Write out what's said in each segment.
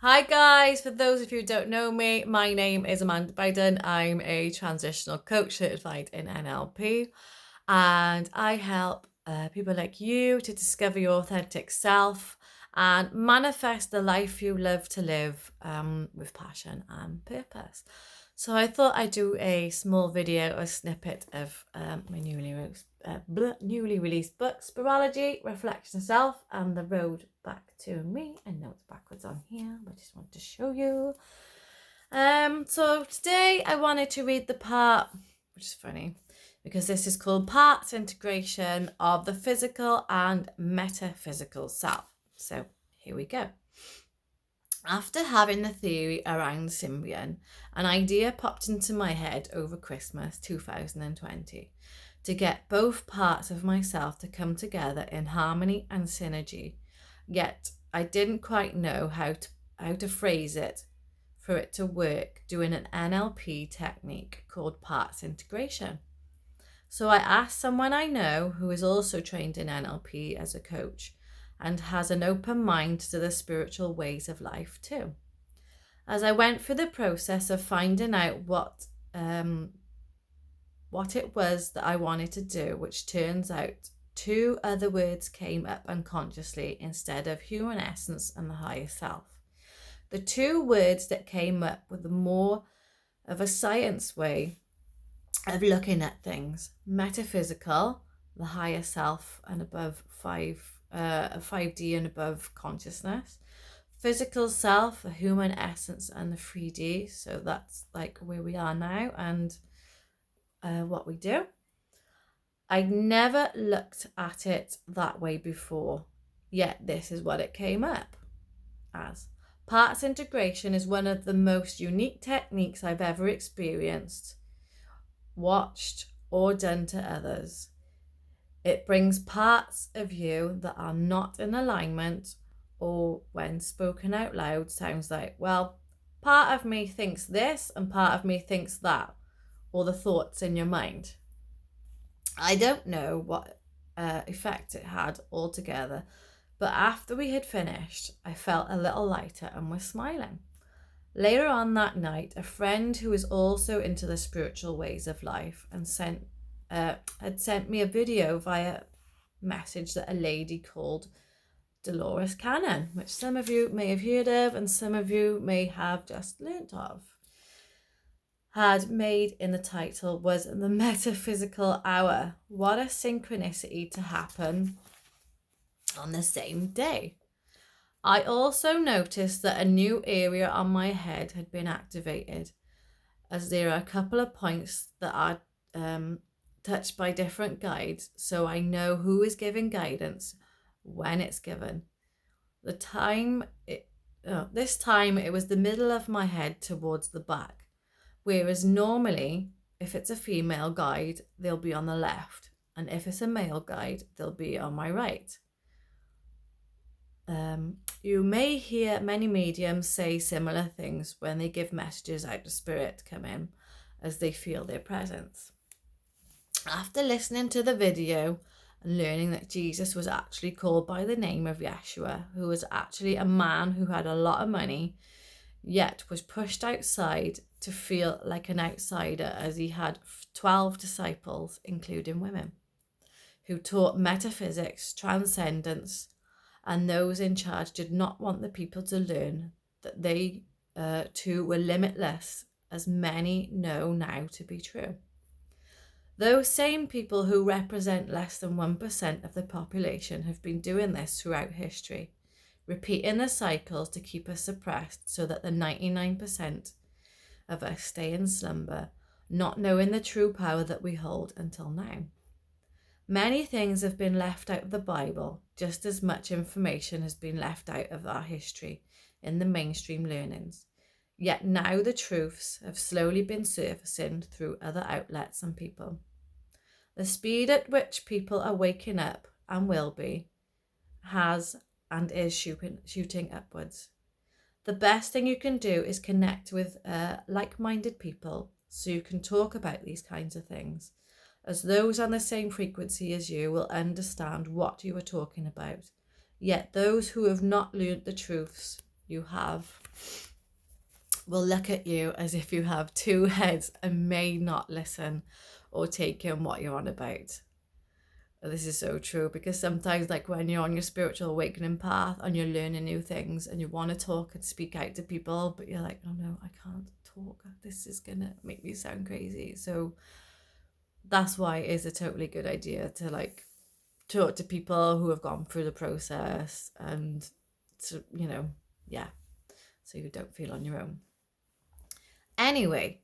Hi guys, for those of you who don't know me, my name is Amanda Biden. I'm a transitional coach certified in NLP and I help people like you to discover your authentic self and manifest the life you love to live with passion and purpose. So I thought I'd do a small video, a snippet of my newly released book, Spirology Reflection of Self and the Road Back to Me. I know it's backwards on here, but I just wanted to show you. So today I wanted to read the part, which is funny, because this is called Parts Integration of the Physical and Metaphysical Self. So here we go. After having the theory around Symbian, an idea popped into my head over Christmas 2020 to get both parts of myself to come together in harmony and synergy. Yet I didn't quite know how to phrase it for it to work doing an NLP technique called parts integration. So I asked someone I know who is also trained in NLP as a coach and has an open mind to the spiritual ways of life too. As I went through the process of finding out what it was that I wanted to do, which turns out two other words came up unconsciously instead of human essence and the higher self. The two words that came up were the more of a science way of looking at things: metaphysical, the higher self and above 5D and above consciousness; physical self, the human essence and the 3D. So that's like where we are now and what we do. I'd never looked at it that way before, yet this is what it came up as. Parts integration is one of the most unique techniques I've ever experienced, watched, or done to others. It brings parts of you that are not in alignment, or when spoken out loud sounds like, well, part of me thinks this and part of me thinks that, or the thoughts in your mind. I don't know what effect it had altogether, but after we had finished, I felt a little lighter and was smiling. Later on that night, a friend who is also into the spiritual ways of life and had sent me a video via message that a lady called Dolores Cannon, which some of you may have heard of and some of you may have just learnt of, had made in the title was the metaphysical hour. What a synchronicity to happen on the same day. I also noticed that a new area on my head had been activated, as there are a couple of points that are touched by different guides, so I know who is giving guidance when it's given. This time it was the middle of my head towards the back, whereas normally if it's a female guide, they'll be on the left, and if it's a male guide, they'll be on my right. You may hear many mediums say similar things when they give messages out to spirit come in as they feel their presence. After listening to the video and learning that Jesus was actually called by the name of Yeshua, who was actually a man who had a lot of money, yet was pushed outside to feel like an outsider, as he had 12 disciples, including women, who taught metaphysics, transcendence, and those in charge did not want the people to learn that they too were limitless, as many know now to be true. Those same people who represent less than 1% of the population have been doing this throughout history, repeating the cycles to keep us suppressed so that the 99% of us stay in slumber, not knowing the true power that we hold until now. Many things have been left out of the Bible, just as much information has been left out of our history in the mainstream learnings. Yet now the truths have slowly been surfacing through other outlets and people. The speed at which people are waking up, and will be, has and is shooting upwards. The best thing you can do is connect with like-minded people so you can talk about these kinds of things, as those on the same frequency as you will understand what you are talking about. Yet those who have not learnt the truths you have will look at you as if you have two heads and may not listen or take in what you're on about. This is so true, because sometimes, like when you're on your spiritual awakening path and you're learning new things and you want to talk and speak out to people, but you're like, oh no, I can't talk. This is going to make me sound crazy. So that's why it is a totally good idea to like talk to people who have gone through the process, and to, you know, yeah, so you don't feel on your own. Anyway,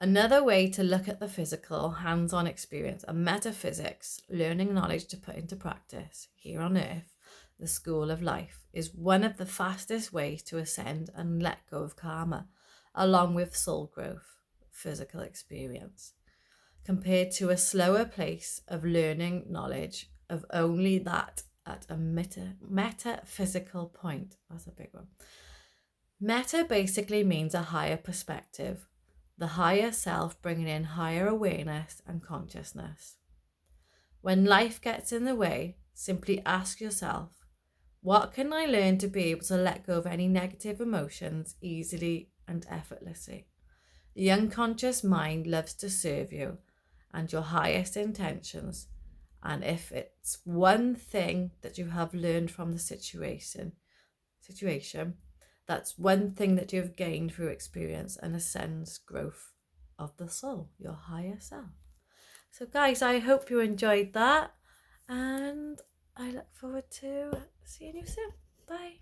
another way to look at the physical, hands-on experience and metaphysics, learning knowledge to put into practice here on earth, the school of life, is one of the fastest ways to ascend and let go of karma, along with soul growth, physical experience, compared to a slower place of learning knowledge of only that at a metaphysical point. That's a big one. Meta basically means a higher perspective, the higher self bringing in higher awareness and consciousness. When life gets in the way, simply ask yourself, what can I learn to be able to let go of any negative emotions easily and effortlessly? The unconscious mind loves to serve you and your highest intentions. And if it's one thing that you have learned from the situation, that's one thing that you've gained through experience and ascends growth of the soul, your higher self. So guys, I hope you enjoyed that, and I look forward to seeing you soon. Bye.